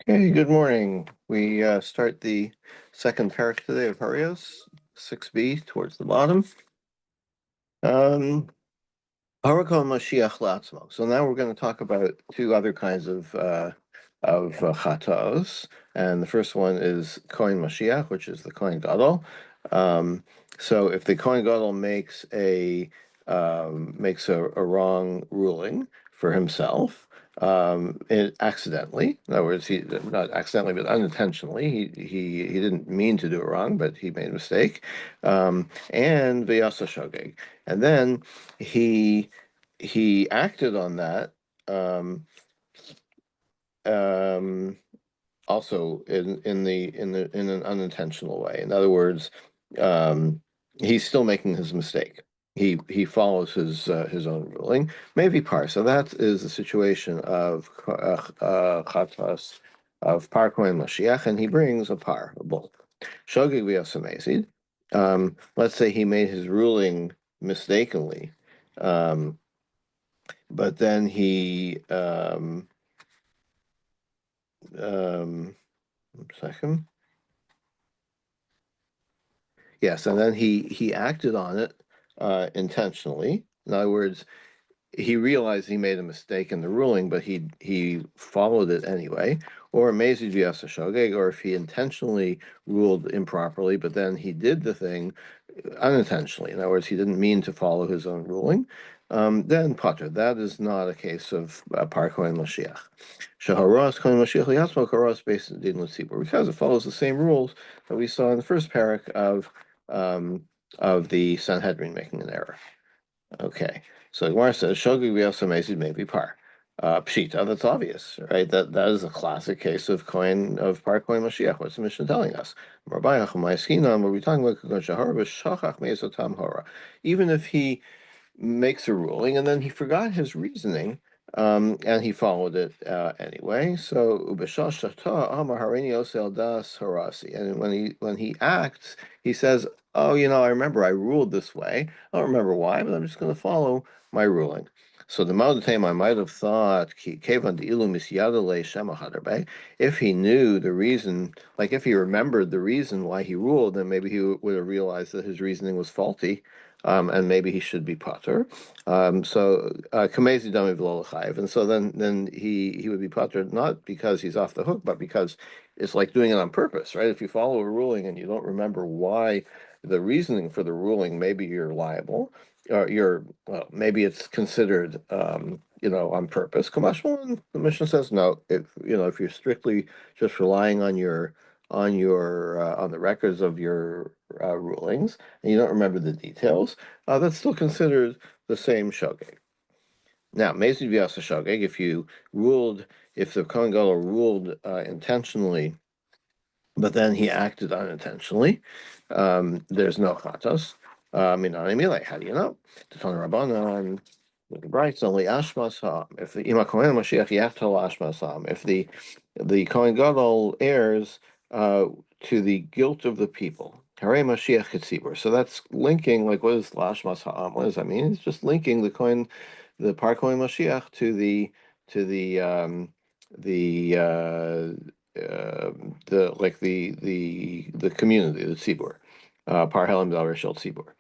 Okay, good morning. We start the second parak today of Horayot, 6b towards the bottom. Harakol Mashiach Latzmo. So now we're going to talk about two other kinds of chatos, and the first one is Kohen Mashiach, which is the Kohen Gadol. So if the Kohen Gadol makes a wrong ruling for himself, accidentally. In other words, he not accidentally, but unintentionally. He didn't mean to do it wrong, but he made a mistake. And v'yasa shogeg, and then he he acted on that. Um, um, Also in an unintentional way. In other words, um, he's still making his mistake. He follows his own ruling. Maybe par. So that is the situation of chatas of par kohen Mashiach, and he brings a par, a bull. Shogeg v'yasamezid. Let's say he made his ruling mistakenly, um, but then he um, second. Yes, and then he acted on it intentionally. In other words, he realized he made a mistake in the ruling, but he followed it anyway. Or Mezi Vyasa Shogeg, or if he intentionally ruled improperly, but then he did the thing unintentionally. In other words, he didn't mean to follow his own ruling. Then Potter, that is not a case of Par Kohen Mashiach. Shaharas Kohen Mashiach Liyatzmo Karas based in Din L'Tzibur, because it follows the same rules that we saw in the first parak um, of the Sanhedrin making an error. Okay, so Gemara says Shogeg v'yasa mezid may be par. Pshita, that's obvious, right? That is a classic case of coin of par coin Mashiach. What's the Mishnah telling us? Even if he makes a ruling, and then he forgot his reasoning, and he followed it anyway. So Amar Harini Osel Das Harasi, and when he acts, he says, "Oh, I remember I ruled this way. I don't remember why, but I'm just going to follow my ruling." So the Maldatim, I might have thought, if he knew the reason, like if he remembered the reason why he ruled, then maybe he would have realized that his reasoning was faulty, and maybe he should be potter. So kamezi dami v'lo and so then he would be potter not because he's off the hook, but because it's like doing it on purpose, right? If you follow a ruling and you don't remember why the reasoning for the ruling, maybe you're liable. Maybe it's considered, on purpose. Kamashwan, the Mishnah says no. If you're strictly just relying on the records of your rulings, and you don't remember the details, that's still considered the same shogeg. Now, Mezi Vyasa shogeg, if the Kohen Gadol ruled intentionally, but then he acted unintentionally, there's no chatos. How do you know? The Ton Rabbanan, with the brights only ashmas ha. If the ima Kohen Mashiach yachtal ashmas ha. If the Kohen Gadol errs to the guilt of the people. Hare Mashiach Ketzibur. So that's linking, like, what is Lashmas Ha'am? What does that mean? It's just linking the Par Kohen Mashiach to the community, the Tzibur. Par Helam Davar Shel Tzibur.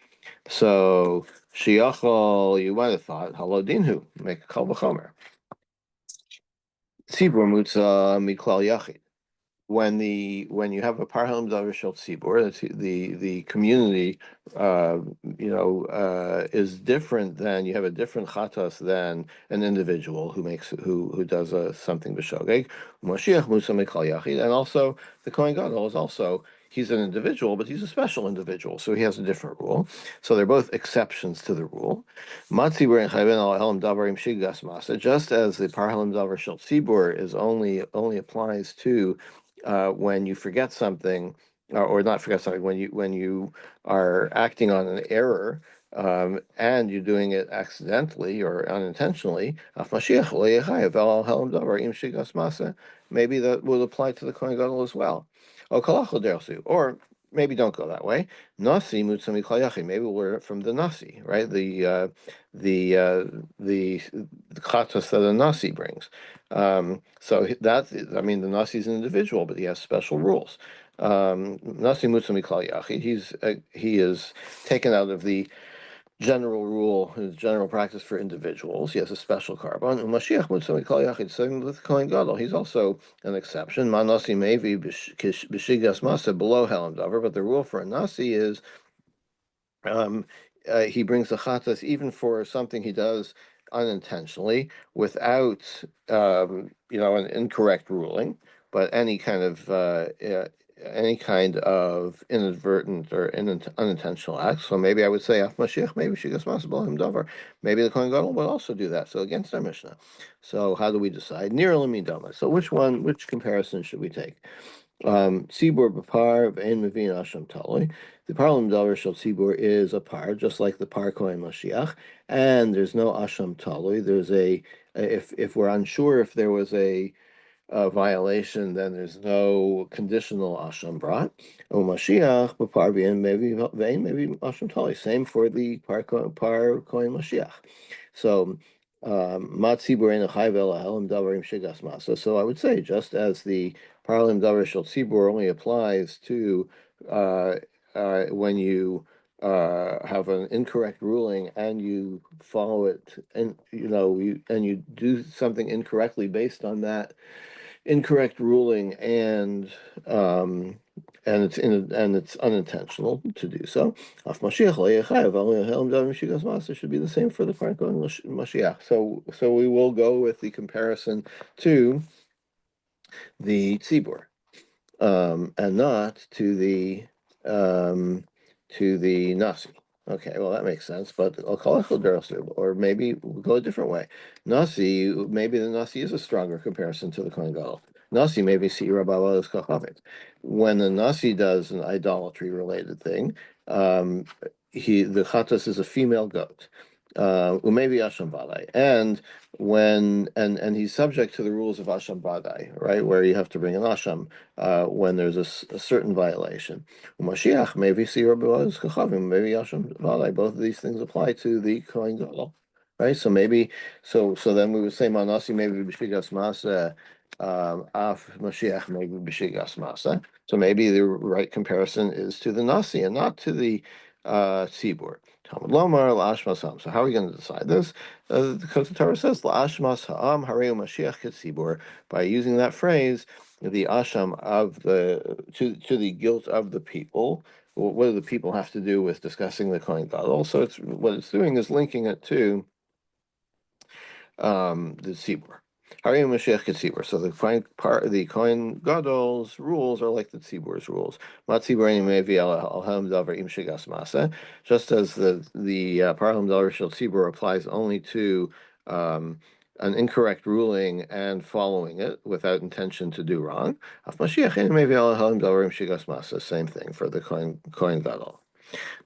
So Shiachol, you might have thought, Halo Dinhu, make a Kal V'chomer. Tzibur Mutza Miklal Yachid. When you have a parhalim davar shel tzibur, the community, is different than you have a different chatas than an individual who does something b'shogeg. Mashiach musa mikal yachid, and also the Kohen Gadol is also. He's an individual, but he's a special individual, so he has a different rule. So they're both exceptions to the rule. Just as the parhalim davar shel tzibur is only applies to when you forget something, or not forget something, when you are acting on an error, and you're doing it accidentally or unintentionally, maybe that would apply to the Kohen Gadol as well. Or maybe don't go that way. Nasi mutzami klayachi. Maybe we'll learn it from the nasi, right? The chatas that a nasi brings. So that, I mean, the nasi is an individual, but he has special rules. Nasi mutzami klayachi. He is taken out of the general rule, his general practice for individuals. He has a special carbon. Mashiach mutzami klayachi. Same with Kohen Gadol. He's also an exception. Manasi mevi b'shigas masa below helam davar. But the rule for a nasi is um, he brings the chatas even for something he does unintentionally without an incorrect ruling, but any kind of inadvertent or unintentional act. So maybe I would say af mashiach, maybe shigas masabal him davar. Maybe the Kohen Gadol would also do that. So against our Mishnah. So how do we decide? Nir lemidama. So which comparison should we take? Tzibur b'par v'ein mevin asham taloi. The parlam davar shel tzibur is a par, just like the par kohen Mashiach, and there's no asham taloi. There's if we're unsure if there was a violation, then there's no conditional asham brought. O Mashiach b'par v'ein maybe asham taloi. Same for the par kohen Mashiach. So. So I would say, just as the Parlim Davar Shel Tzibur only applies to when you have an incorrect ruling and you follow it, and you do something incorrectly based on that incorrect ruling, and it's unintentional to do so. Af Mashiach lo yechayev, only Helm Davar Mishigas Master should be the same for the Parkon Mashiach. So we will go with the comparison to the tzibur, and not to the nasi. Okay, well that makes sense, but I'll call it or maybe we'll go a different way. Nasi, maybe the nasi is a stronger comparison to the Kohen Gadol. Nasi maybe see Rabbalah Kachavet. When the nasi does an idolatry related thing, the chatas is a female goat. Umevi Asham Vadai. And he's subject to the rules of Asham Vadai, right? Where you have to bring an Asham when there's a certain violation. Mashiach, maybe maybe Asham Vadai. Both of these things apply to the Kohen Gadol. Right? So then we would say Manasi maybe B'Shigas Masa, Af Mashiach maybe B'Shigas Masa. So maybe the right comparison is to the Nasi and not to the Tzibur. Talmud Lomar La'ashmas Ha'am. So how are we going to decide this? Because the Torah says La'ashmas Ha'am Hareu Mashiach Ketzibur. By using that phrase, the asham of to the guilt of the people. What do the people have to do with discussing the Kohen Gadol? So it's doing is linking it to the tzibur. Harei Mashiach Ketzibur. So the Kohen Gadol's rules are like the Tzibur's rules. Just as the Parham Davar Shel Tzibur applies only to an incorrect ruling and following it without intention to do wrong. Same thing for the Kohen Gadol.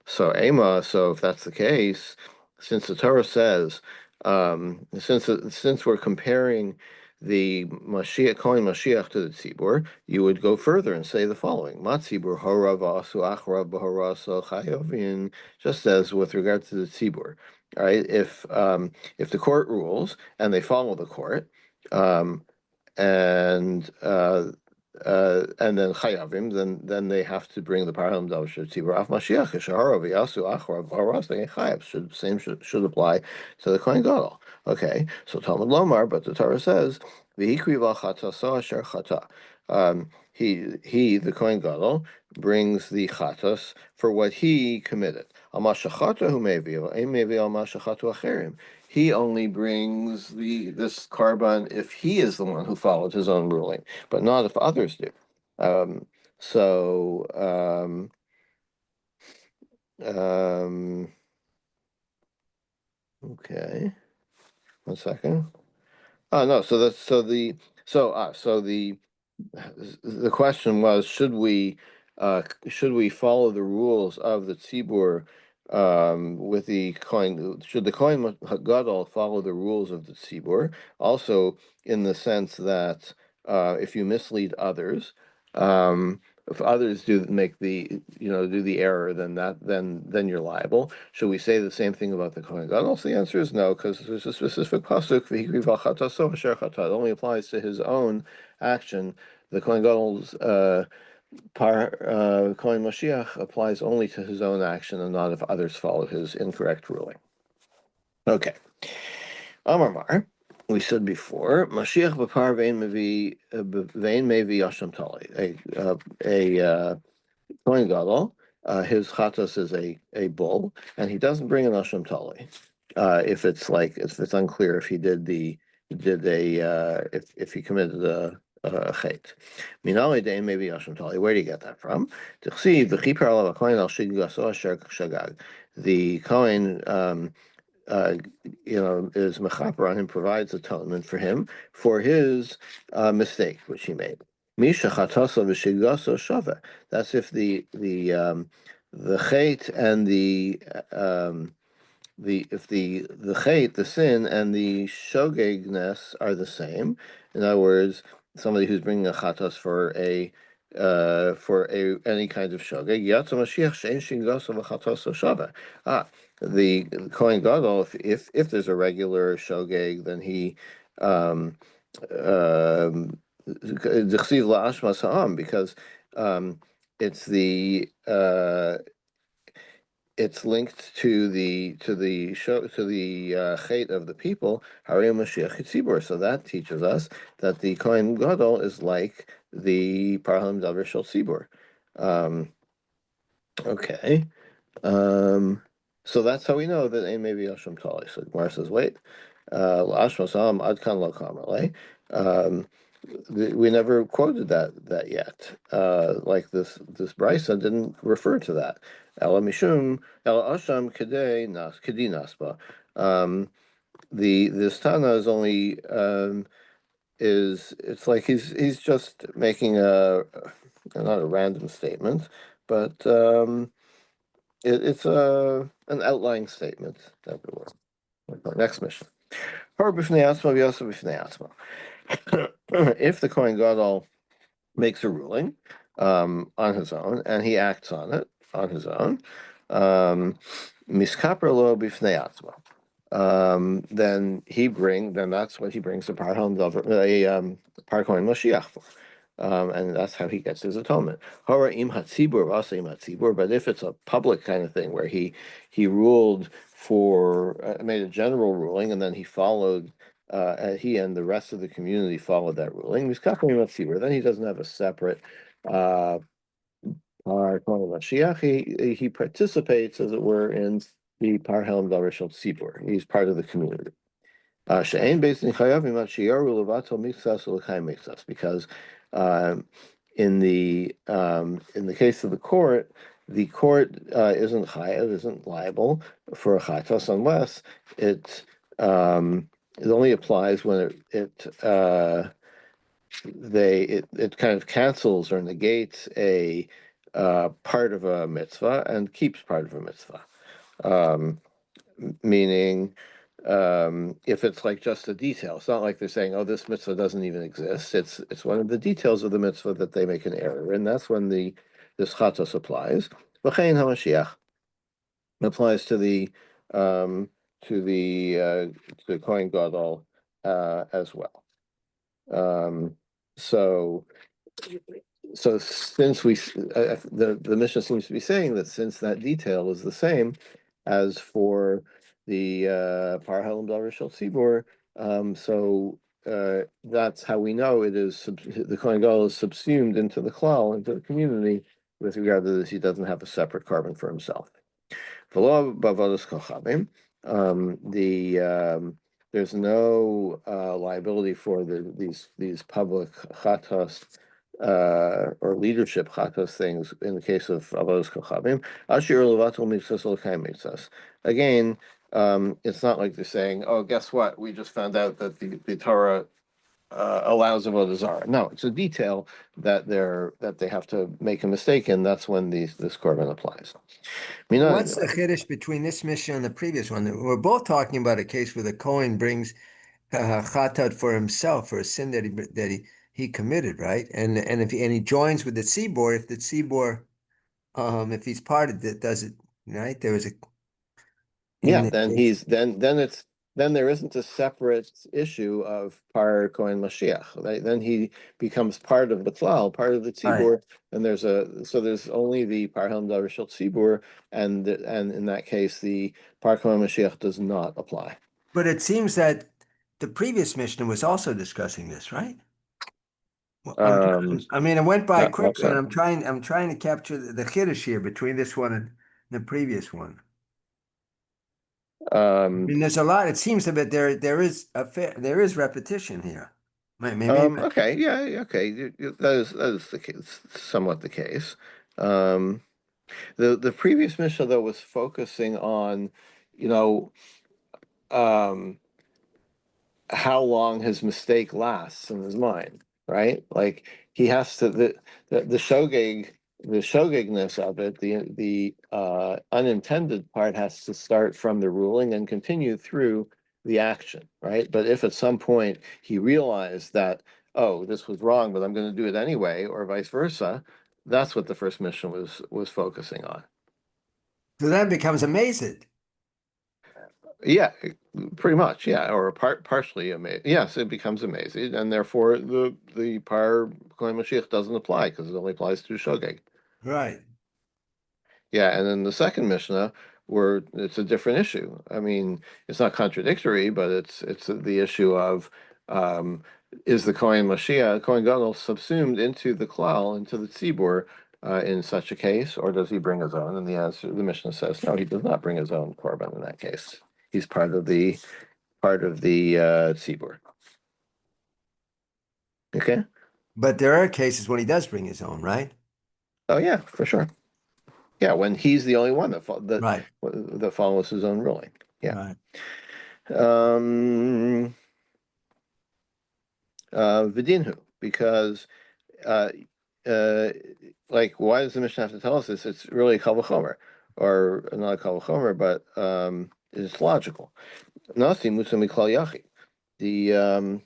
So if that's the case, since the Torah says, since we're comparing the Mashiach, Kohen Mashiach to the Tzibur, you would go further and say the following: Matzibur harav asu achrav b'haraso chayovin. Just as with regard to the Tzibur, all right? If the court rules and they follow the court, and then chayavim, then they have to bring the param davar tzibur af Mashiach sheharav yasu achrav haras chayav should apply to the Kohen Gadol. Okay, so Talmud Lomar, but the Torah says v'hikriva chatasa asher chata. He the Kohen Gadol brings the chatas for what he committed. Al mashachata hu mevi al mashachatu acherim. He only brings this carbon if he is the one who followed his own ruling, but not if others do. Um, so okay, 1 second. Oh no, the question was, should we follow the rules of the tzibur with the Kohen? Should the Kohen Gadol follow the rules of the tzibur? Also, in the sense that if you mislead others, if others do the error, then you're liable. Should we say the same thing about the Kohen Gadol? The answer is no, because there's a specific pasuk. It only applies to his own action. The Kohen Gadol's Kohen Mashiach applies only to his own action and not if others follow his incorrect ruling. Okay. Amar Mar, we said before, Mashiach b'par vein mevi yasham tali. A Kohen Gadol, his chatos is a bull, and he doesn't bring an asham tali. If it's unclear if he if he committed a chait. Minali dein maybe asham tali. Where do you get that from? T'chsiv v'chipar alav hakohen al shiggaso asher shagag. The Kohen is mechaper on him, provides atonement for him for his mistake which he made. Misha chatosa v'shiggaso shava. That's if the chait and the chait, the sin, and the shogegness are the same. In other words, somebody who's bringing a chatos for any kind of shogeg. Yatsa Mashiach shein shiggaso v'chatoso shava. The Kohen Gadol, if there's a regular shogeg, then he because it's it's linked to the chait of the people. Harei Mashiach Tzibur. So that teaches us that the Kohen Gadol is like the Parhalim Davar Shel Tzibur. Okay. So that's how we know that Ein Mevi Yasham Tali. So Gemara says, wait, La'ashmasam Adkan Lo Kamalei. We never quoted that yet. Like this brisa didn't refer to that. Ela mishum ela asham kedei nasba. This Tana is only it's like he's just making not a random statement, but it's an outlying statement. Next mission. If the Kohen Gadol makes a ruling on his own and he acts on it on his own, miskaper lo b'fnei atzmo, then that's what he brings a par Kohen Mashiach for. And that's how he gets his atonement. But if it's a public kind of thing where he ruled made a general ruling and then he followed, he and the rest of the community followed that ruling, then he doesn't have a separate Kohen Mashiach. He participates, as it were, in the Par Helm Davar Shel Tzibur. He's part of the community. Because in the case of the court isn't chayav, isn't liable for a chatos unless it only applies when it kind of cancels or negates a part of a mitzvah and keeps part of a mitzvah. Meaning, if it's like just a detail, it's not like they're saying, "Oh, this mitzvah doesn't even exist." It's one of the details of the mitzvah that they make an error, and that's when this chatos applies. V'chein hamashiach applies to the Kohen Gadol as well. So since the Mishnah seems to be saying that since that detail is the same as for the Par Helm Davar Shel Tzibur, so that's how we know it is the Kohen Gadol is subsumed into the klal, into the community with regard to this. He doesn't have a separate carbon for himself. There's no liability for these public chatos or leadership chatos things in the case of avodas kochavim. Ashir levatul mitzvos l'kayim mitzvos. Again, it's not like they're saying, "Oh, guess what? We just found out that the Torah allows avodah zarah." No, it's a detail that they have to make a mistake in. That's when this korban applies. What's the chiddush between this mission and the previous one? We're both talking about a case where the Kohen brings chatat for himself for a sin that he committed, right? And if he joins with the tzibor, if the tzibor, if he's part of it, does it right? There was a in Yeah, the then case, he's then there isn't a separate issue of Par Kohen Mashiach. Right? Then he becomes part of the klal, part of the right? tzibur, and there's only the Par Helm Davar Shel tzibur, and in that case the Par Kohen Mashiach does not apply. But it seems that the previous Mishnah was also discussing this, right? Well, Um, I mean, it went by how quickly, and so? I'm trying to capture the chiddush here between this one and the previous one. I Um, mean, there's a lot. It seems that there is repetition here. Maybe, okay, yeah, okay, that is the case, somewhat the case. Um, the previous Mishnah though was focusing on, you know, um, how long his mistake lasts in his mind, right? Like he has to the shogigness of it, the unintended part has to start from the ruling and continue through the action, right? But if at some point he realized that, oh, this was wrong, but I'm going to do it anyway, or vice versa, that's what the first mission was focusing on. so then it becomes amazing, Yeah, pretty much. Yeah, or partially amazed. Yes, it becomes amazing, and therefore the par Kohen Mashiach doesn't apply because it only applies to shogeg. right? Yeah, and then the second Mishnah, where it's a different issue. I mean, it's not contradictory, but it's the issue of um, is the Kohen Mashiach, Kohen Gadol, subsumed into the klal, into the tzibur, in such a case, or does he bring his own? And the answer, the Mishnah says, no, he does not bring his own korban in that case. He's part of the tzibur. Okay. But there are cases when he does bring his own, right? Oh yeah, for sure. Yeah, when he's the only one Right, that follows his own ruling. Yeah. right. Um, Vidinhu, because uh, uh, like, why does the Mishnah have to tell us this? It's really a kal v'chomer, or not a kal v'chomer, but it's logical. Nasi musa miklal yachid. The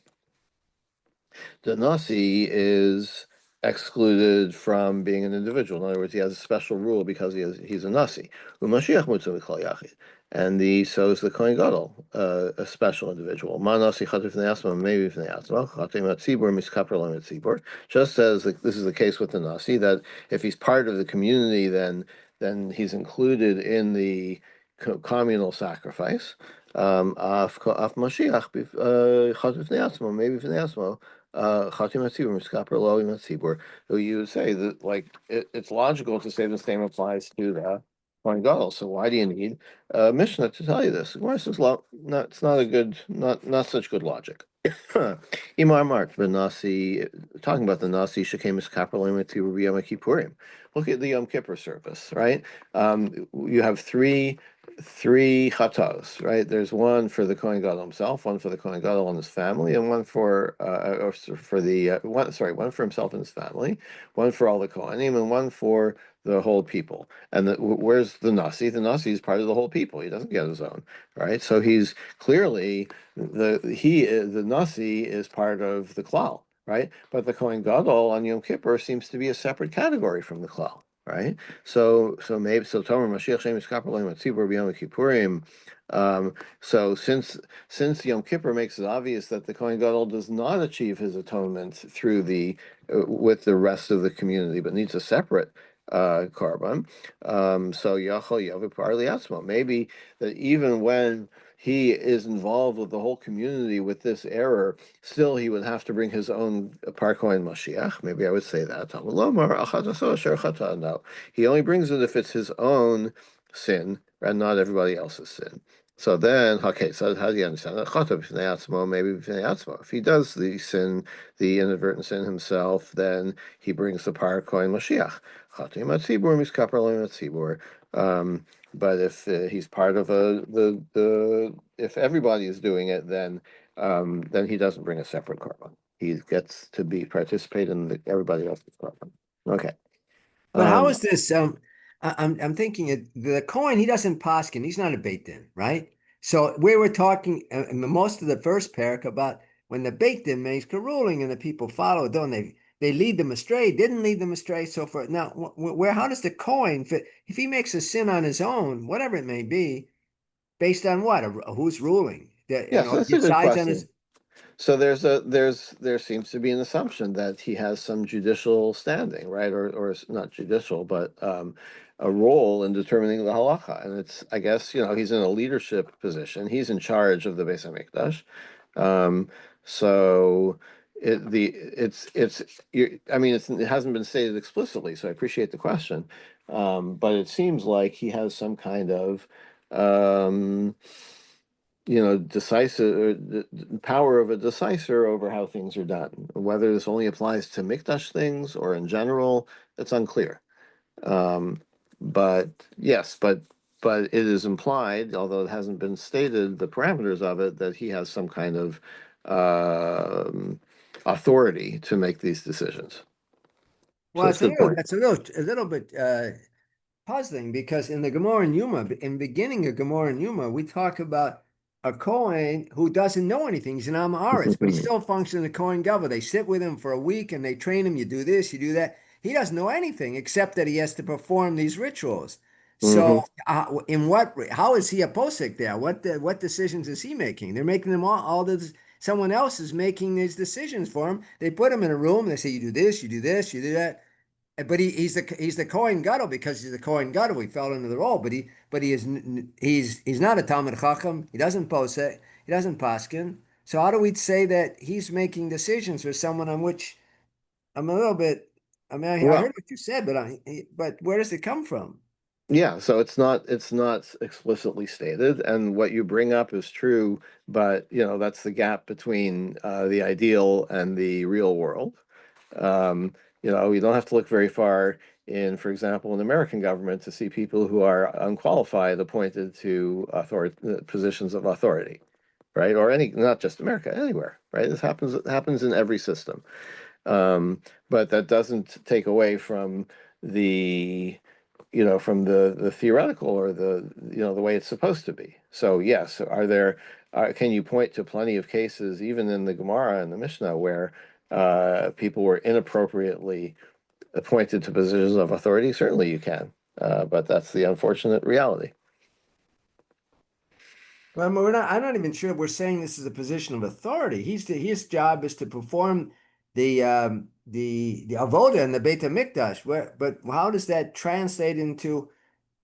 the Nasi is excluded from being an individual. In other words, he has a special rule because he's a Nasi. Umashiach mutzah v'kol yachid. And so is the Kohen Gadol, a special individual. Ma Nasi chatif v'nei maybe v'nei atzma, chatim atzibur miskaper lam atzibur. Just as this is the case with the Nasi, that if he's part of the community, then he's included in the communal sacrifice. Af Mashiach chatif v'nei atzma, maybe v'nei atzma. Chatim Hatzibur, Miskaper Loim Hatzibur, who you would say that like it's logical to say the same applies to the Kohen Gadol. So why do you need Mishnah to tell you this? Gemara says, not it's not a good, not such good logic. Imar Mark, the Nasi, talking about the Nasi Shekem Miskaper Loim Hatzibur Yom Kippurim. Look at the Yom Kippur service, right? You have three chatos, right? There's one for the Kohen Gadol himself, one for the Kohen Gadol and his family, and one for the one for himself and his family, one for all the Kohanim, and one for the whole people. And where's the Nasi? The Nasi is part of the whole people. He doesn't get his own, right? So he's clearly the Nasi is part of the klal, right? But the Kohen Gadol on Yom Kippur seems to be a separate category from the klal, right? So maybe Tomer Mashiach Shem Yiskaper Loim Tzibur B'Yom Kippurim. So since Yom Kippur makes it obvious that the Kohen Gadol does not achieve his atonement through with the rest of the community, but needs a separate korban. So Yachol Yavu Parli Atzmo. Maybe that even when he is involved with the whole community with this error, still he would have to bring his own Par Kohen Mashiach. Maybe I would say that. No, he only brings it if it's his own sin and not everybody else's sin. So then, okay, so how do you understand that? Maybe if he does the sin, the inadvertent sin himself, then he brings the Par Kohen Mashiach. But if he's part of if everybody is doing it, then he doesn't bring a separate korban. He gets to participate in everybody else's korban. Okay. But how Um, is this? I'm thinking the Cohen, he doesn't paskin. He's not a beit din, right? So we were talking most of the first parak about when the Beit Din makes a ruling and the people follow it, don't they? They lead them astray, didn't lead them astray. So for now, where how does the Kohen fit? If he makes a sin on his own, whatever it may be, based on what? Who's ruling? That Yeah, so that's a good decides on his. question. So there seems to be an assumption that he has some judicial standing, right? Not judicial, but a role in determining the halacha. And it's, I guess, he's in a leadership position. He's in charge of the Beis Hamikdash. Um, so I mean, it hasn't been stated explicitly, so I appreciate the question. But it seems like he has some kind of um, decisive the power of a decisor over how things are done. Whether this only applies to Mikdash things or in general, it's unclear. Um, but yes, but it is implied, although it hasn't been stated, the parameters of it, that he has some kind of um, authority to make these decisions. So Well, that's a good point. it's a little bit puzzling because in the Gemara and Yuma, in beginning of Gemara and Yuma, we talk about a Kohen who doesn't know anything. He's an Am Haaretz, but he still functions in the Kohen Gadol. They sit with him for a week and they train him. You do this, you do that. He doesn't know anything except that he has to perform these rituals. So, Hmm. how is he a posek there? What decisions is he making? They're making them all someone else is making these decisions for him. They put him in a room. They say, you do this, you do this, you do that. But he's the Kohen Gadol because he's the Kohen Gadol. He fell into the role, he's not a Talmid Chacham. He doesn't posek. He doesn't paskin. So how do we say that he's making decisions for someone on which I'm a little bit? I mean, I heard Well, what you said, but where does it come from? yeah, so it's not explicitly stated, and what you bring up is true, but that's the gap between the ideal and the real world. Um, you don't have to look very far in, for example, in the American government to see people who are unqualified appointed to positions of authority, right? Or not just America, anywhere, right? It happens in every system. But that doesn't take away from the from the theoretical or the way it's supposed to be. So yes, can you point to plenty of cases, even in the Gemara and the Mishnah, where people were inappropriately appointed to positions of authority? Certainly you can, but that's the unfortunate reality. Well, we're not. I'm not even sure we're saying this is a position of authority. His job is to perform the avoda in the Beit Hamikdash. But how does that translate into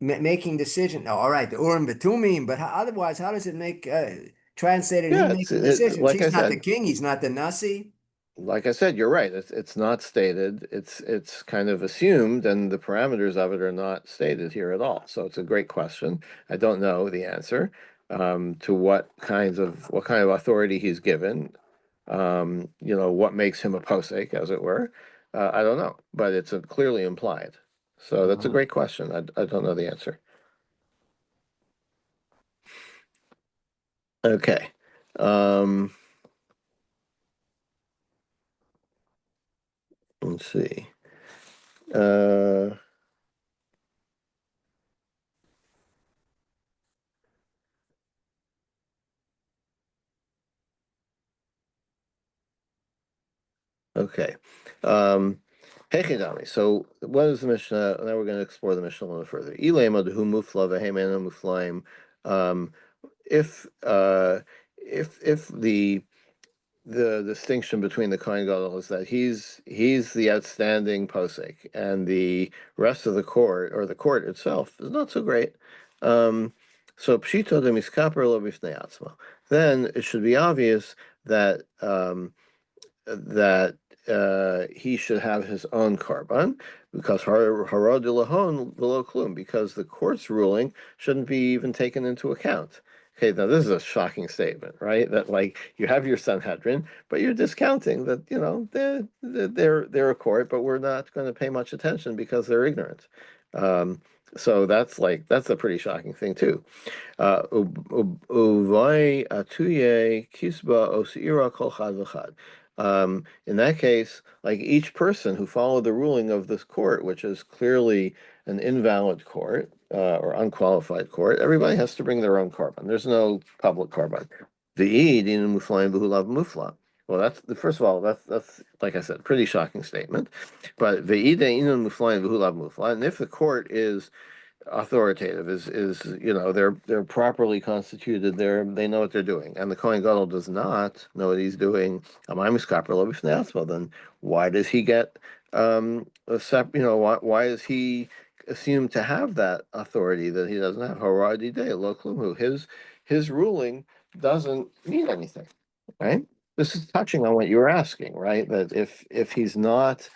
making decision? Oh, all right, the Urim Betumim. But otherwise, how does it translate in him Yeah, making decisions? like I He's not the said, king. He's not the Nasi. you're right. It's not stated. It's kind of assumed, and the parameters of it are not stated here at all. So it's a great question. I don't know the answer to what kind of authority he's given. What makes him a posek, as it were. I don't know, but it's clearly implied. So that's a Uh-huh. great question. I don't know the answer. Okay. Um, let's see. Uh, Okay. Um, Hechidami. So what is the Mishnah? Now we're going to explore the Mishnah a little further. Ilema dehu mufla v'heimena muflaim. Um, if the distinction between the Kohen Gadol is that he's the outstanding posek, and the rest of the court or the court itself is not so great. Um, so pshito de miskaper lo bifnei atzma. Then it should be obvious that he should have his own korban because harod lahon v'lo klum, because the court's ruling shouldn't be even taken into account. Okay, now this is a shocking statement, right? That like you have your Sanhedrin, but you're discounting that they're a court, but we're not going to pay much attention because they're ignorant. Um, so that's a pretty shocking thing too. Uvai atuye kisba osira kol chad v'chad. In that case, like each person who followed the ruling of this court, which is clearly an invalid court or unqualified court, everybody has to bring their own korban. There's no public korban. V'id in muflaim v'hulav mufla. Well, that's the first of all, that's like I said, pretty shocking statement. But ve'ide inun muflain v'hulav muflain, and if the court is authoritative, is they're properly constituted, they know what they're doing, and the Kohen Gadol does not know what he's doing. Then why does he get why is he assumed to have that authority that he doesn't have? His ruling doesn't mean anything, right? This is touching on what you were asking, right? That if he's not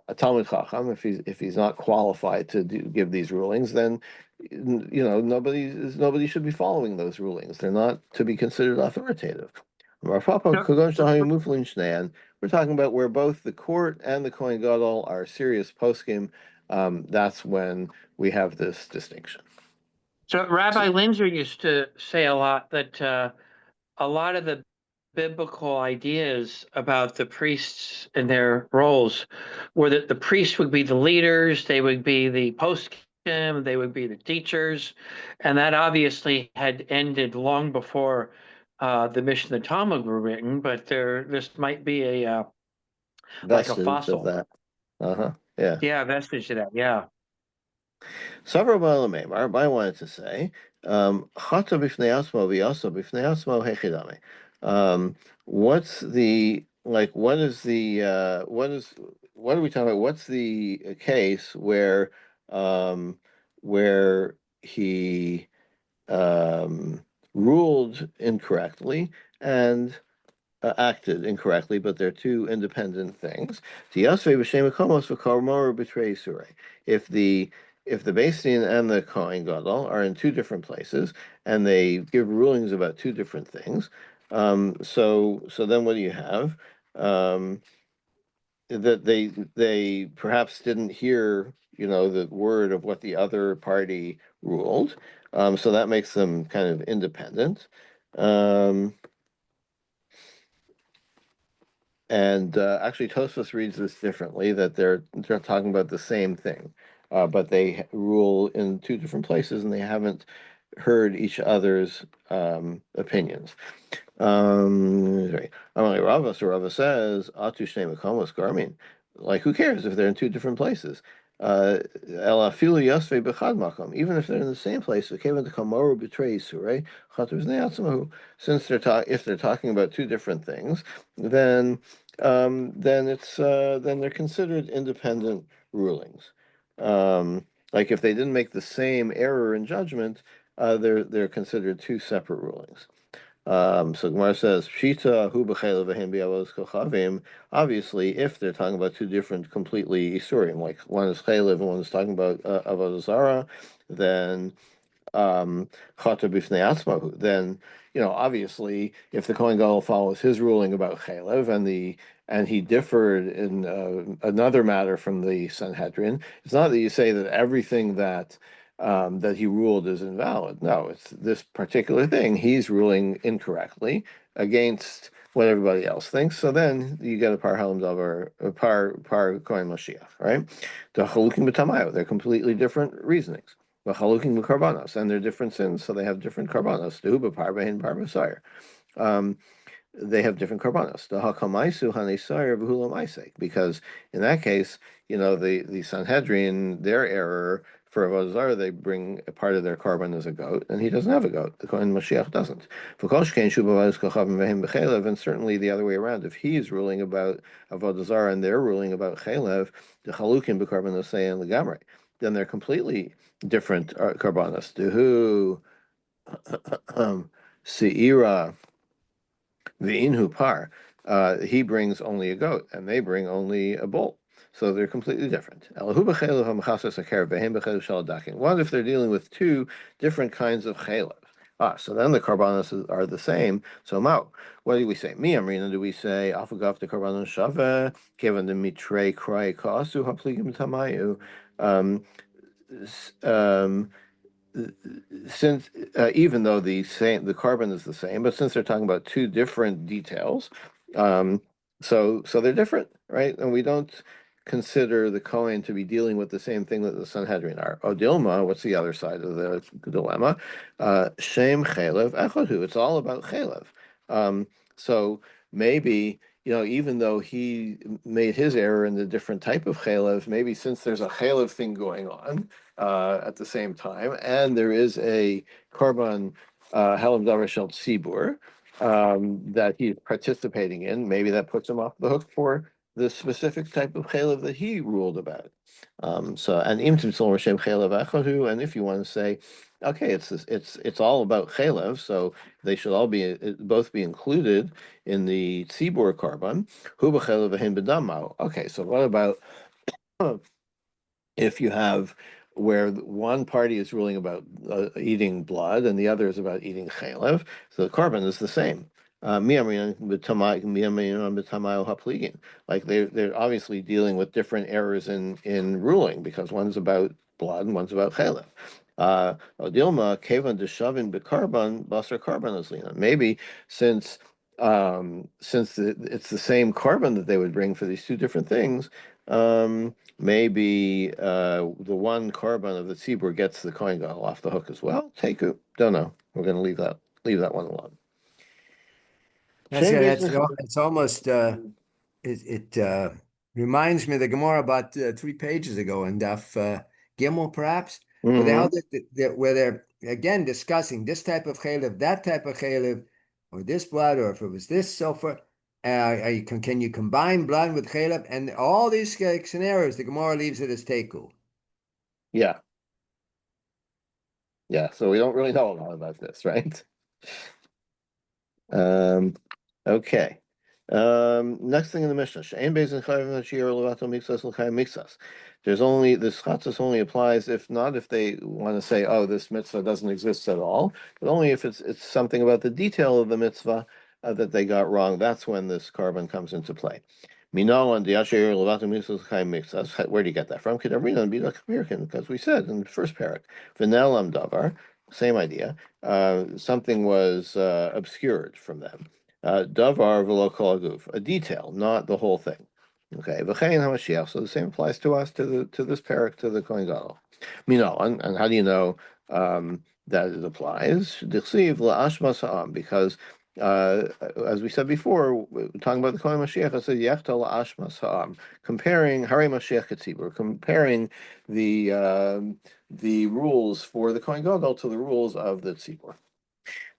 a Talmud Chacham, if he's not qualified to give these rulings, then nobody should be following those rulings. They're not to be considered authoritative. We're talking about where both the court and the Kohen Gadol are serious poskim. That's when we have this distinction. So Rabbi Linzer used to say a lot that a lot of the biblical ideas about the priests and their roles were that the priests would be the leaders, they would be the poskim, they would be the teachers, and that obviously had ended long before the Mishnah and the Talmud were written. But this might be a like a Vestige of fossil, that. Uh-huh. Yeah. yeah, vestige of that, yeah. Several Balameim, I wanted to say, Chata b'fnei asmo v'yasa b'fnei asmo hechidame. What's the like? What are we talking about? What's the case where he ruled incorrectly and acted incorrectly, but they're two independent things. If the if the Beis Din and the Kohen Gadol are in two different places and they give rulings about two different things, so then what do you have? That they perhaps didn't hear, the word of what the other party ruled, so that makes them kind of independent. And actually, Tosfos reads this differently, that they're talking about the same thing, but they rule in two different places, and they haven't heard each other's opinions. Right. Amali Rava, so Rava says, Atu Shnei Makomos Garmin. Like, who cares if they're in two different places? Ela Filu Yasve Bechad Makom. Even if they're in the same place, the Kevin Kamoru betrays Surei, Chatur Zneatzmahu. Since if they're talking about two different things, then they're considered independent rulings. Like if they didn't make the same error in judgment, they're considered two separate rulings. So Gemara says, Pshita hu b'chaylev v'hem b'yavos kochavim. Obviously, if they're talking about two different completely isurim, like one is chaylev and one is talking about avodah zarah, then chata b'fnei atzmahu. Then obviously, if the Kohen Gadol follows his ruling about chaylev and he differed in another matter from the Sanhedrin, it's not that you say that everything that he ruled is invalid. No, it's this particular thing he's ruling incorrectly against what everybody else thinks. So then you get a par halam davar, a par kohen Mashiach, right? The chalukim b'tamayo, they're completely different reasonings. The chalukim b'karbanos, and they're different sins, so they have different karbanos. The huba par behin par b'sayir. They have different karbanos. The hakamaisu hanesayer v'hulam isek, because in that case, the Sanhedrin, their error for avodah zarah, they bring a part of their carbon as a goat, and he doesn't have a goat. The Kohen Mashiach doesn't. And certainly the other way around. If he's ruling about avodah zarah and they're ruling about chaylev, the chalukim b'karbanosei and legamrei, then they're completely different karbanos. Dehu seira. The Inhu par, he brings only a goat, and they bring only a bull. So they're completely different. What if they're dealing with two different kinds of chaylev? So then the karbanos are the same. So what do we say? Mi amrina, do we say afagav the karbanos shave given the mitre krai kasu hapligim tamayu? Since even though the carbon is the same, but since they're talking about two different details, so they're different, right? And we don't consider the Kohen to be dealing with the same thing that the Sanhedrin are. Odilma, what's the other side of the dilemma? Shem chelev echodu. It's all about chelev. So maybe even though he made his error in the different type of chalev, maybe since there's a chalev thing going on at the same time, and there is a korban helam davar shel tzibur that he's participating in, maybe that puts him off the hook for the specific type of chalev that he ruled about. So, and im timtzol Hashem chalev echadu, and if you want to say, okay, it's all about chalev, so they should all be both be included in the tzibur korban. Hu b'chalev v'hin b'damau. Okay, so what about if you have where one party is ruling about eating blood and the other is about eating chalev, so the korban is the same. Like they're obviously dealing with different errors in ruling because one's about blood and one's about chalev. Odilma kevan deshavin bekarban basar karban aslina. Maybe since it's the same korban that they would bring for these two different things, maybe the one korban of the tzibur gets the kohen gadol off the hook as well. Teiku, don't know. We're going to leave that one alone. It's almost it reminds me of the Gemara about 3 pages ago in Daf Gimel, perhaps, where where they're again discussing this type of chalev, that type of chalev, or this blood, or if it was this sulfur. Can you combine blood with chalev? And all these scenarios, the Gemara leaves it as teku. Yeah. So we don't really know a lot about this, right? Okay. Next thing in the Mishnah, there's only this chatzos only applies if they want to say, oh, this mitzvah doesn't exist at all, but only if it's something about the detail of the mitzvah that they got wrong. That's when this korban comes into play. Where do you get that from? Because we said in the first parak, v'nelam davar, same idea. Something was obscured from them. Davar v'lo kol aguf, a detail, not the whole thing. Okay, v'chein hamashiach. So the same applies to us, to this parak, to the kohen gadol. And how do you know that it applies? Dichsiv la'ashmas ha'am, because as we said before, talking about the kohen Mashiach, I said yechta la'ashmas ha'am, comparing Harei Mashiach Ketzibur, comparing the rules for the kohen gadol to the rules of the tzibur.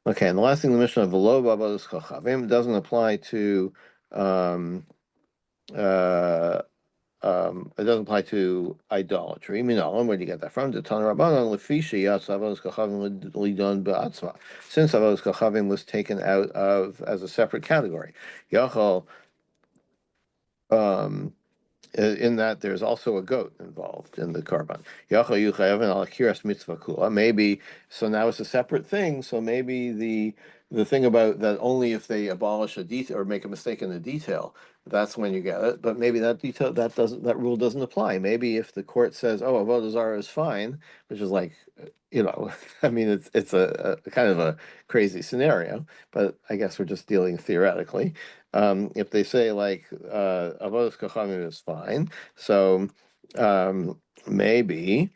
Okay, and the last thing the Mishnah of V'lo b'avodas chachavim doesn't apply to it doesn't apply to idolatry. Minalam, where do you get that from? The Tana Rabbanan lefisha yatz avodas chachavim lidon be'atzma. Since avodas chachavim was taken out of as a separate category, Yachal. In that there's also a goat involved in the korban. Maybe so now it's a separate thing. So maybe the thing about that only if they abolish a detail or make a mistake in the detail, that's when you get it. But maybe that rule doesn't apply. Maybe if the court says, "Oh, avodah zarah is fine," which is like, I mean, it's a kind of a crazy scenario. But I guess we're just dealing theoretically. If they say like avodas kachamim is fine, so maybe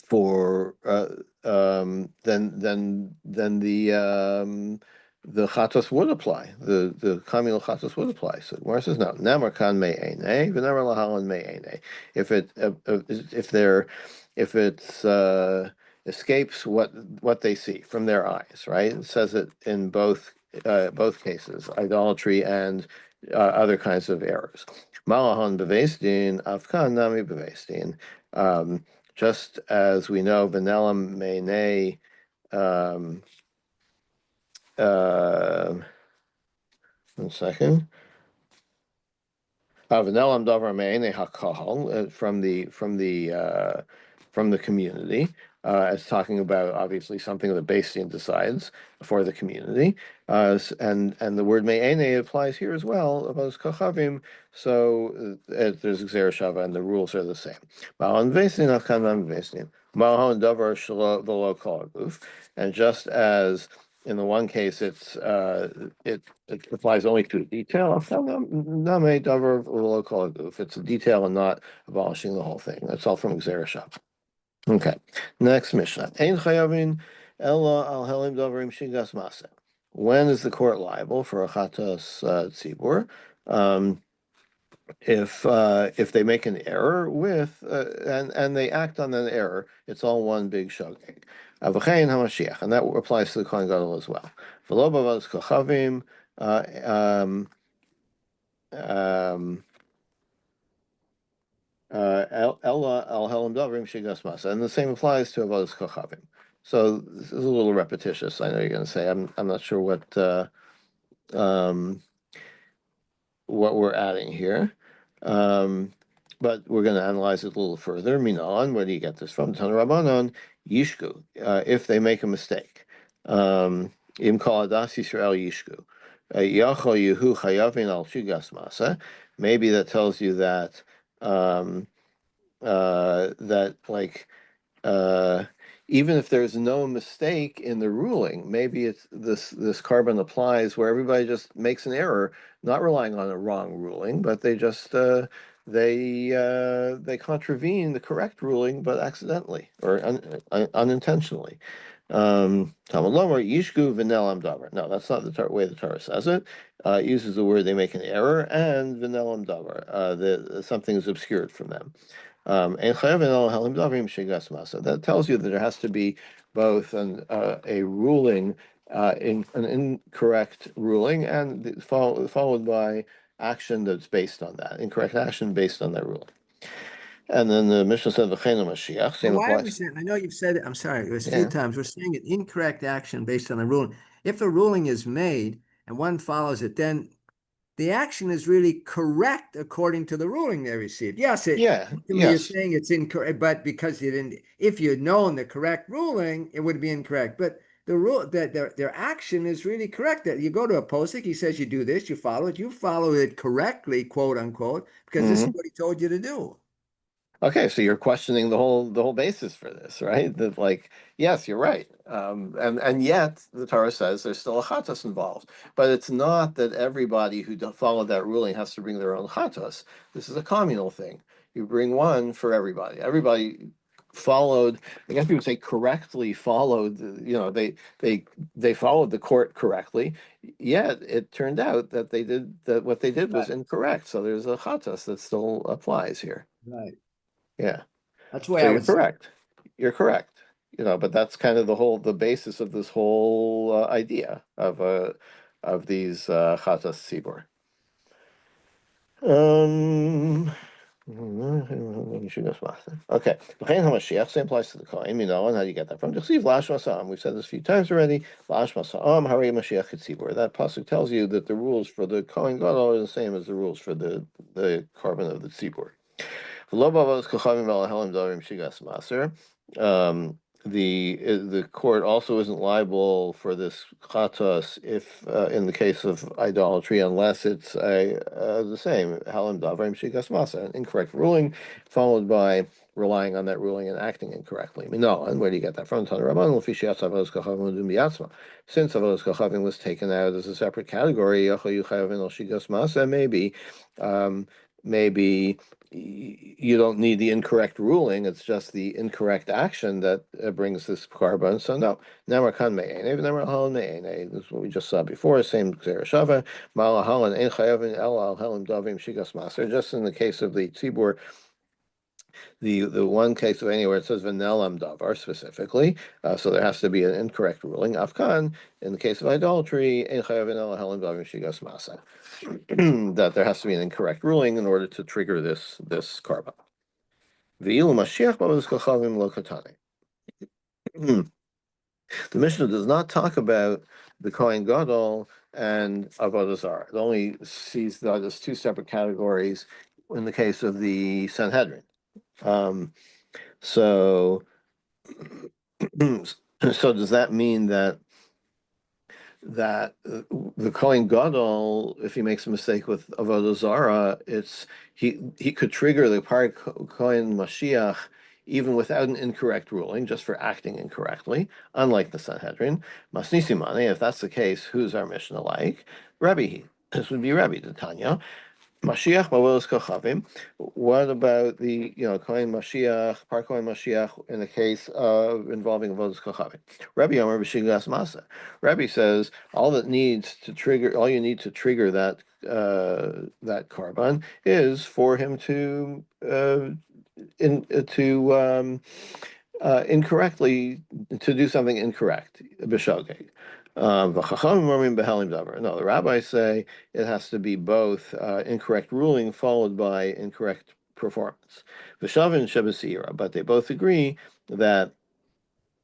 for then the chatos would apply. The kamil chatos would apply. So where says no, nemar kan me'enei, v'nemar lahalan me'enei. If it's escapes what they see from their eyes, right? It says it in both cases, idolatry and other kinds of errors. Malahon bevesdin, afkan nami bevesdin. Just as we know, benelam meinei. One second. V'nelam davar meinei hakahal from the community. As talking about obviously something that Beis Din decides for the community, and the word me'ene applies here as well about kachavim. So there's Gzera Shava, and the rules are the same. And just as in the one case, it applies only to a detail. It's a detail and not abolishing the whole thing. That's all from Gzera Shava. Okay, next Mishnah. Ein chayavin ella al helim davarim shigas masa. When is the court liable for a chatas tzibur? If they make an error with and they act on an error, it's all one big shogeg. Avachein hamashiach, and that applies to the Kohen Gadol as well. V'lo b'avodas kochavim. Ella al helam davrim shigas masa, and the same applies to avodas kochavim. So this is a little repetitious. I know you're going to say I'm not sure what we're adding here. But we're going to analyze it a little further. Minan, where do you get this from? Tan Rabbanon, Yishku, if they make a mistake. Im kol adas Yisrael Yishku. Yachol Yehu Chayavin al Shigas Masa. Maybe that tells you that uh, even if there's no mistake in the ruling, maybe it's this carbon applies where everybody just makes an error, not relying on a wrong ruling, but they just they contravene the correct ruling, but accidentally or unintentionally. Talmud Lomar Yishku V'nelam Davar. No, that's not the way the Torah says it. It uses the word they make an error and V'nelam Davar. Something is obscured from them. That tells you that there has to be both a ruling, an incorrect ruling, and followed by action that's based on that, incorrect action based on that ruling. And then the Mishnah said, "V'chein Mashiach." Same Why are we applies. saying? I know you've said it. I'm sorry. It was a Yeah. few times. We're saying an incorrect action based on the ruling. If the ruling is made and one follows it, then the action is really correct according to the ruling they received. Yes, Yeah. ultimately you're Yes. saying it's incorrect, but because you didn't, if you'd known the correct ruling, it would be incorrect. But the rule that their action is really correct. That you go to a posik, he says you do this, you follow it correctly, quote unquote, because this is Mhm. what he told you to do. Okay, so you're questioning the whole basis for this, right? That like, yes, you're right, and yet the Torah says there's still a chatos involved, but it's not that everybody who followed that ruling has to bring their own chatos. This is a communal thing. You bring one for everybody. Everybody followed. I guess you would say correctly followed. They followed the court correctly. Yet it turned out that what they did was Right. incorrect. So there's a chatos that still applies here. Right. Yeah. That's the way So I you're would say. correct. You're correct. But that's kind of the basis of this whole idea of these chatas tzibur. Okay. V'chein hamashiach, same applies to the Kohen. And how do you get that from? D'chsiv la'ashmas ha'am. We've said this a few times already. La'ashmas ha'am, harei Mashiach tzibur. That pasuk tells you that the rules for the Kohen Gadol are the same as the rules for the carbon of the tzibur. The court also isn't liable for this chatos if in the case of idolatry, unless it's the same halam davrim shigas masa, an incorrect ruling followed by relying on that ruling and acting incorrectly. No, and where do you get that from? Since avodas kochavim was taken out as a separate category, maybe you don't need the incorrect ruling. It's just the incorrect action that brings this carbon. So no, never kan me'ene, never halan me'ene. This is what we just saw before. Same zereshava. Mala halan ein chayavin el al helim davim shigas maser. Just in the case of the tzibur, the one case of anywhere it says v'nelam davar specifically, so there has to be an incorrect ruling. Afkan, in the case of idolatry, ein chayavin el al helim davim shigas maser. That there has to be an incorrect ruling in order to trigger this carbon. Ve'ilu Mashiach b'avodas kochavim lo katane. The Mishnah does not talk about the Kohen Gadol and Avodah Zarah. It only sees that as two separate categories in the case of the Sanhedrin. So does that mean that the Kohen Gadol, if he makes a mistake with Avodah Zarah, he could trigger the Par Kohen Mashiach even without an incorrect ruling, just for acting incorrectly, unlike the Sanhedrin. Masnisi Mane, if that's the case, who's our Mishnah like? Rabbi. This would be Rabbi Tanya. Mashiach b'avodas kochavim. What about the Kohen Mashiach, Par Kohen Mashiach in the case of involving avodas kochavim? Rabbi Amar b'shigas masa. Rabbi says all you need to trigger that that carbon is for him to incorrectly to do something incorrect. B'shogeg. No, the rabbis say it has to be both incorrect ruling followed by incorrect performance. V'shavin shebasira, but they both agree that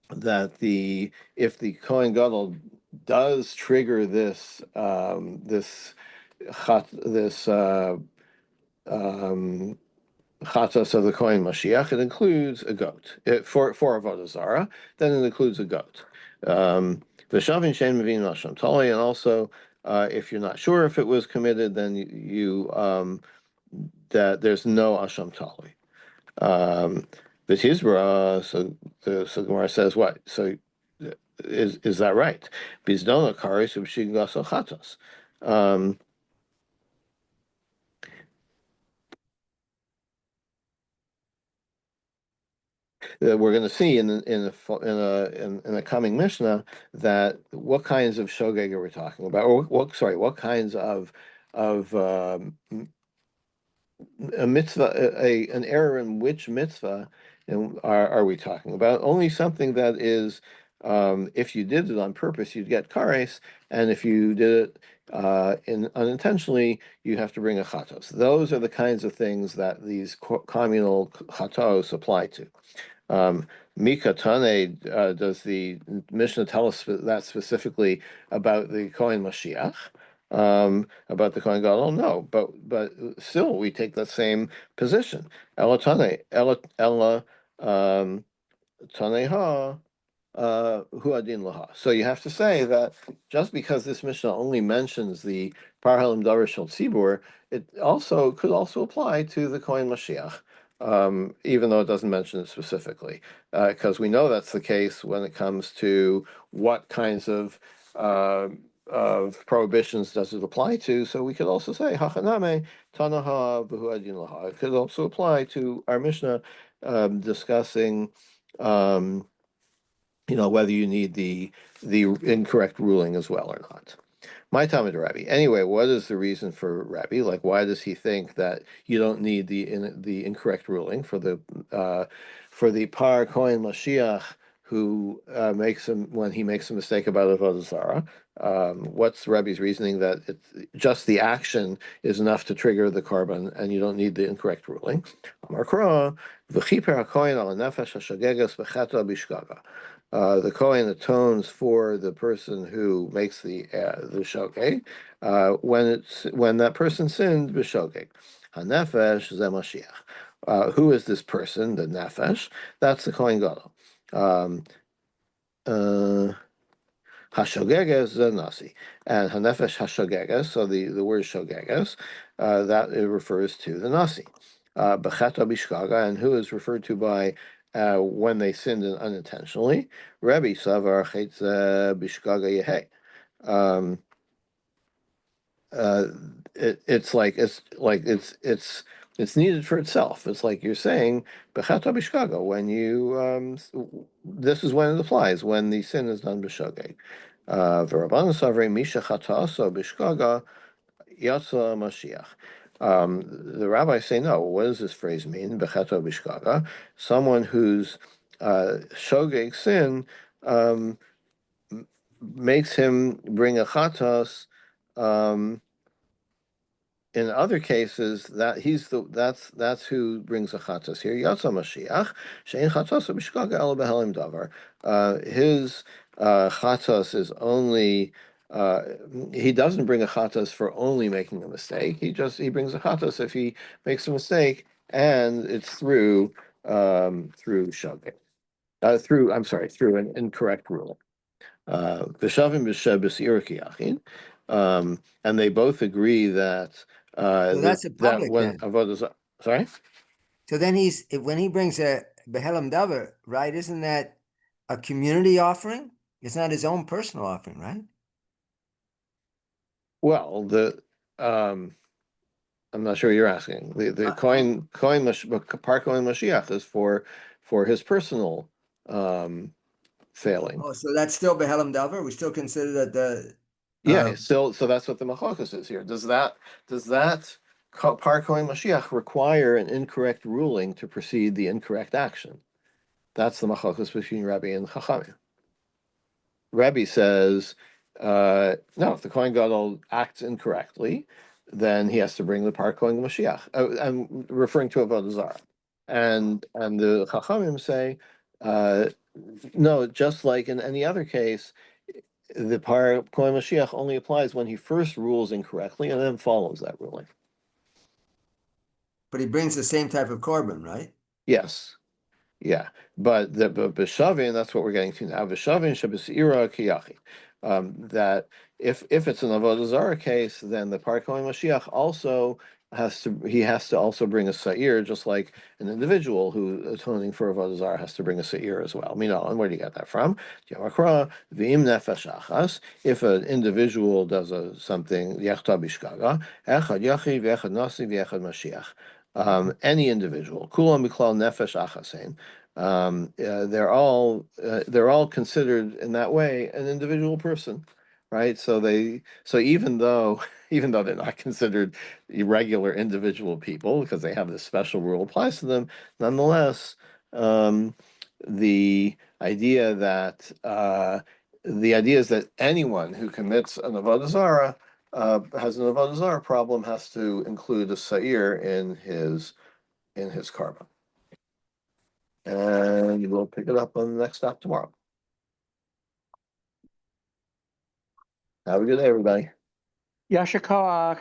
if the Kohen Gadol does trigger this chatos of the Kohen Mashiach, it includes a goat. For Avodah Zarah, then it includes a goat. V'shavin shein mevin masham tali, and also if you're not sure if it was committed, then you that there's no asham tali. But Hizra, so Gemara says what? So is that right? Bizdona karis ubshigas chatos. We're going to see in a coming Mishnah that what kinds of shogeg are we talking about, or what kinds of a mitzvah, an error in which mitzvah are we talking about? Only something that is, if you did it on purpose, you'd get kares, and if you did it unintentionally, you have to bring a chatos. Those are the kinds of things that these communal chatos apply to. Mika Tane, does the Mishnah tell us that specifically about the Kohen Mashiach? About the Kohen Gadol? No, but still we take that same position. Ella Tane, Ella Taneha. Huadin laha. So you have to say that just because this Mishnah only mentions the Parhalim Davar Shel Tzibur, it also could also apply to the Kohen Mashiach, even though it doesn't mention it specifically, because we know that's the case when it comes to what kinds of prohibitions does it apply to. So we could also say Hachaname Tanaha V'Huadin laha. It could also apply to our Mishnah discussing. Whether you need the incorrect ruling as well or not. My Talmud Rabbi. Anyway, what is the reason for Rabbi? Like, why does he think that you don't need the incorrect ruling for the Par Kohen Mashiach who when he makes a mistake about Avodah Zarah? What's Rabbi's reasoning that it's just the action is enough to trigger the carbon and you don't need the incorrect ruling? Amar Kra, v'chiper hakohen al nefesh hashagegas v'chata bishgaga. The Kohen atones for the person who makes the shogeg when that person sinned b'shogeg. Hanefesh ze Mashiach. Who is this person? The nefesh. That's the Kohen Gadol. Hashogeges ze nasi, and hanefesh hashogeges. So the word shogeges that it refers to the nasi. B'chata bishkaga, and who is referred to by when they sinned unintentionally. Rabbi Savar Chetz Bishkaga Yehe. It's needed for itself. It's like you're saying Bechata Bishkaga when you this is when it applies when the sin is done b'shogeg. V'Rabbanan Savrei Misha Chataso Bishkaga Yatsa Mashiach. The rabbis say no. What does this phrase mean? Bechato bishkaga, someone whose shogeg sin makes him bring a chatos. In other cases, that's who brings a chatos here. Yatsa Mashiach shein chatos bishkaga el behelim davar. His chatos is only. He doesn't bring a chatas for only making a mistake. He brings a chatas if he makes a mistake, and it's through shogeg, through an incorrect ruling. B'shavim b'sheb b's'ira kiyachin, and they both agree that So that's a that public when then. avodah sorry. So then when he brings a behelam davar, right? Isn't that a community offering? It's not his own personal offering, right? Well, I'm not sure you're asking. The Kohen Par Kohen Mashiach is for his personal failing. Oh, so that's still behelam davar. We still consider that Yeah, so that's what the machlokas is here. Does that par kohen Mashiach require an incorrect ruling to precede the incorrect action? That's the machlokas between Rabbi and Chachamim. Rabbi says, no, if the Kohen Gadol acts incorrectly, then he has to bring the par kohen Mashiach. I'm referring to Avodah Zarah, and the Chachamim say, no, just like in any other case, the par kohen Mashiach only applies when he first rules incorrectly and then follows that ruling. But he brings the same type of korban, right? Yes. Yeah, but b'shavin, that's what we're getting to now. B'shavin shebesira kiyachi. That if it's an avodah zarah case, then the par kohen Mashiach also has to also bring a sa'ir, just like an individual who atoning for avodah zarah has to bring a sa'ir as well. Minal, and where do you get that from? Yamakra v'im nefesh achas. If an individual does something yechta bishkaga, echad yachi v'echad nasi v'echad Mashiach. Any individual, kulam miklal nefesh achasein. They're all considered in that way an individual person, right? So even though they're not considered irregular individual people because they have this special rule applies to them, nonetheless, the idea is that anyone who commits an avodah zarah has an avodah zarah problem has to include a sa'ir in his karma. And we'll pick it up on the next stop tomorrow. Have a good day, everybody. Yasher koach.